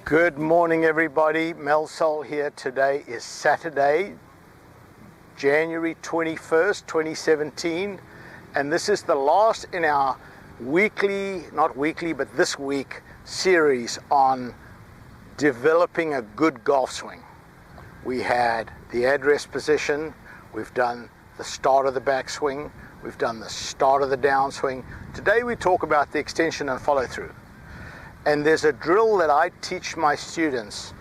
Good morning, everybody. Mel Sol here. Today is Saturday, January 21st, 2017, and this is the last in our this week series on developing a good golf swing. We had the address position, we've done the start of the backswing, we've done the start of the downswing. Today we talk about the extension and follow through. And there's a drill that I teach my students.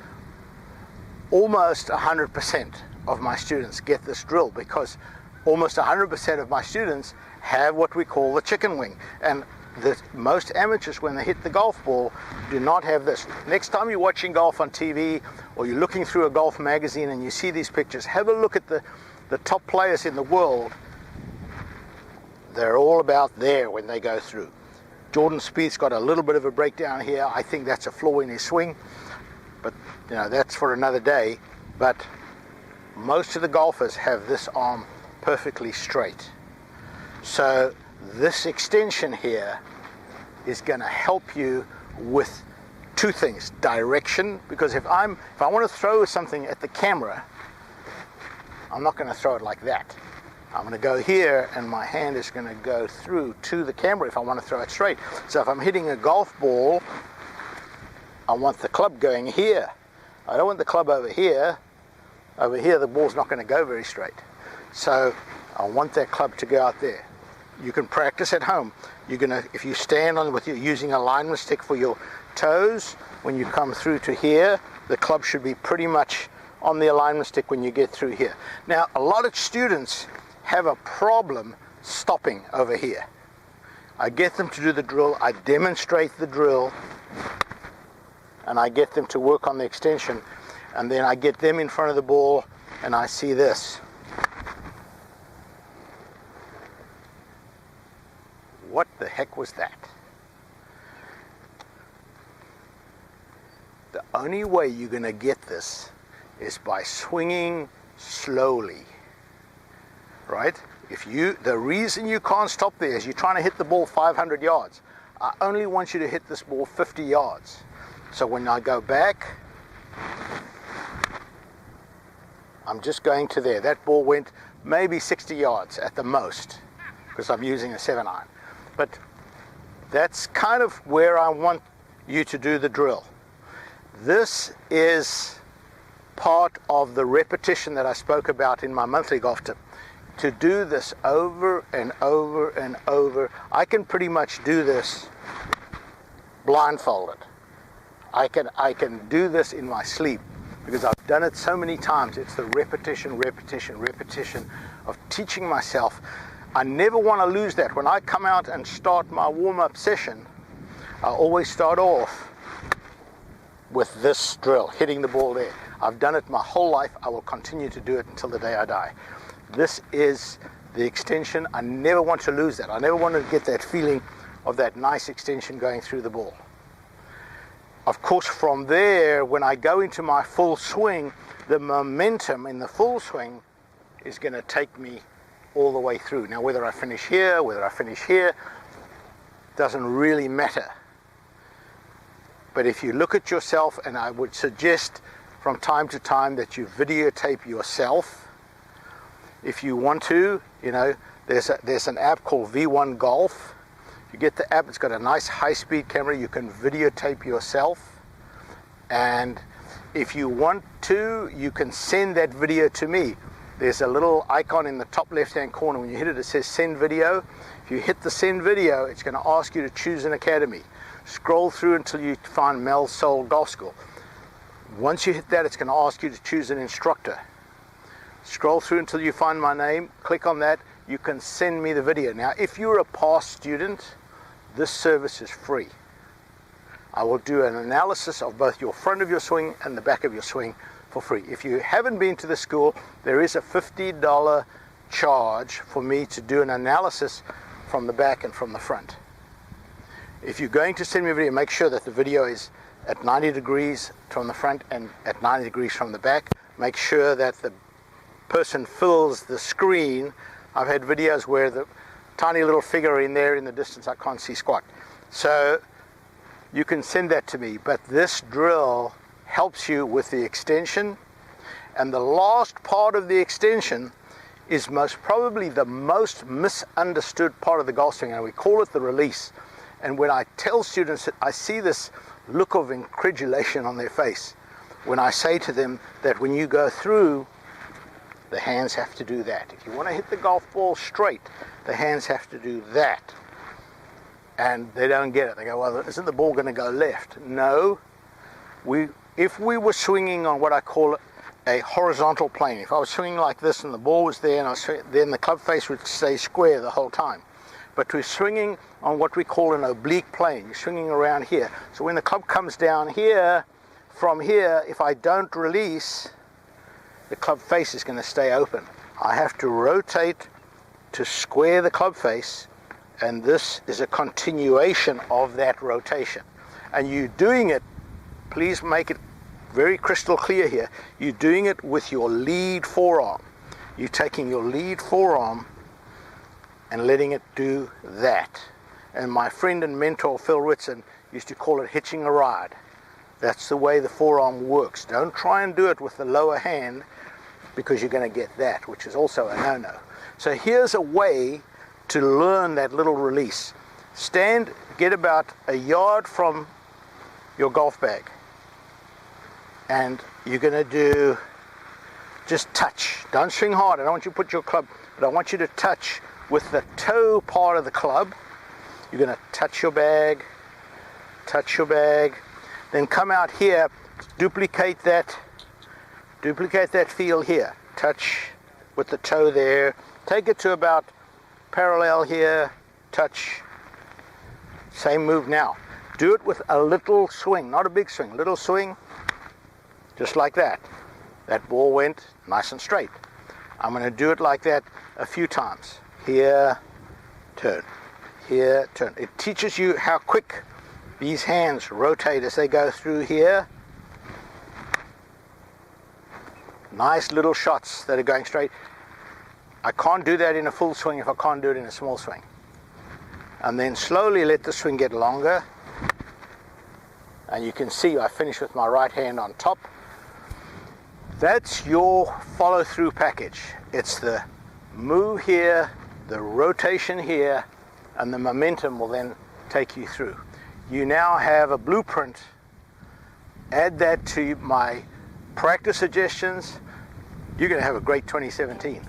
Almost 100% of my students get this drill because almost 100% of my students have what we call the chicken wing. And most amateurs, when they hit the golf ball, do not have this. Next time you're watching golf on TV or you're looking through a golf magazine and you see these pictures, have a look at the top players in the world. They're all about there when they go through. Jordan Spieth's got a little bit of a breakdown here. I think that's a flaw in his swing, but you know, that's for another day. But most of the golfers have this arm perfectly straight. So this extension here is going to help you with two things: direction, because if I want to throw something at the camera, I'm not going to throw it like that. I'm going to go here and my hand is going to go through to the camera if I want to throw it straight. So if I'm hitting a golf ball, I want the club going here. I don't want the club over here. Over here the ball's not going to go very straight. So I want that club to go out there. You can practice at home. If you stand on with using a alignment stick for your toes, when you come through to here, the club should be pretty much on the alignment stick when you get through here. Now, a lot of students have a problem stopping over here. I get them to do the drill, I demonstrate the drill, and I get them to work on the extension, and then I get them in front of the ball and I see this. What the heck was that? The only way you're going to get this is by swinging slowly. Right? The reason you can't stop there is you're trying to hit the ball 500 yards. I only want you to hit this ball 50 yards. So when I go back, I'm just going to there. That ball went maybe 60 yards at the most because I'm using a 7-iron. But that's kind of where I want you to do the drill. This is part of the repetition that I spoke about in my monthly golf tip. To do this over and over and over. I can pretty much do this blindfolded. I can do this in my sleep because I've done it so many times. It's the repetition of teaching myself. I never want to lose that. When I come out and start my warm-up session, I always start off with this drill, hitting the ball there. I've done it my whole life. I will continue to do it until the day I die. This is the extension. I never want to lose that. I never want to get that feeling of that nice extension going through the ball. Of course, from there, when I go into my full swing, the momentum in the full swing is going to take me all the way through. Now, whether I finish here, doesn't really matter. But if you look at yourself, and I would suggest from time to time that you videotape yourself. If you want to, there's an app called V1 Golf. You get the app, it's got a nice high-speed camera. You can videotape yourself. And if you want to, you can send that video to me. There's a little icon in the top left-hand corner. When you hit it, it says send video. If you hit the send video, it's going to ask you to choose an academy. Scroll through until you find Mel Sol Golf School. Once you hit that, it's going to ask you to choose an instructor. Scroll through until you find my name, click on that, you can send me the video. Now, if you're a past student, this service is free. I will do an analysis of both your front of your swing and the back of your swing for free. If you haven't been to the school, there is a $50 charge for me to do an analysis from the back and from the front. If you're going to send me a video, make sure that the video is at 90 degrees from the front and at 90 degrees from the back. Make sure that the person fills the screen. I've had videos where the tiny little figure in there in the distance, I can't see squat. So you can send that to me. But this drill helps you with the extension. And the last part of the extension is most probably the most misunderstood part of the golf swing, and we call it the release. And when I tell students, I see this look of incredulation on their face when I say to them that when you go through, the hands have to do that. If you want to hit the golf ball straight, the hands have to do that. And they don't get it. They go, well, isn't the ball going to go left? No. If we were swinging on what I call a horizontal plane, if I was swinging like this and the ball was there, and then the club face would stay square the whole time. But we're swinging on what we call an oblique plane. You're swinging around here. So when the club comes down here, from here, if I don't release, the club face is going to stay open. I have to rotate to square the club face, and this is a continuation of that rotation. And you're doing it, please make it very crystal clear here, you're doing it with your lead forearm. You're taking your lead forearm and letting it do that. And my friend and mentor Phil Ritson used to call it hitching a ride. That's the way the forearm works. Don't try and do it with the lower hand, because you're going to get that, which is also a no-no. So here's a way to learn that little release. Stand, get about a yard from your golf bag, and you're going to do just touch. Don't swing hard. I don't want you to put your club, but I want you to touch with the toe part of the club. You're going to touch your bag, then come out here, duplicate that feel here. Touch with the toe there. Take it to about parallel here. Touch. Same move now. Do it with a little swing, not a big swing, little swing, just like that. That ball went nice and straight. I'm going to do it like that a few times. Here, turn. Here, turn. It teaches you how quick these hands rotate as they go through here. Nice little shots that are going straight. I can't do that in a full swing if I can't do it in a small swing. And then slowly let the swing get longer. And you can see I finish with my right hand on top. That's your follow-through package. It's the move here, the rotation here, and the momentum will then take you through. You now have a blueprint. Add that to my practice suggestions. You're going to have a great 2017.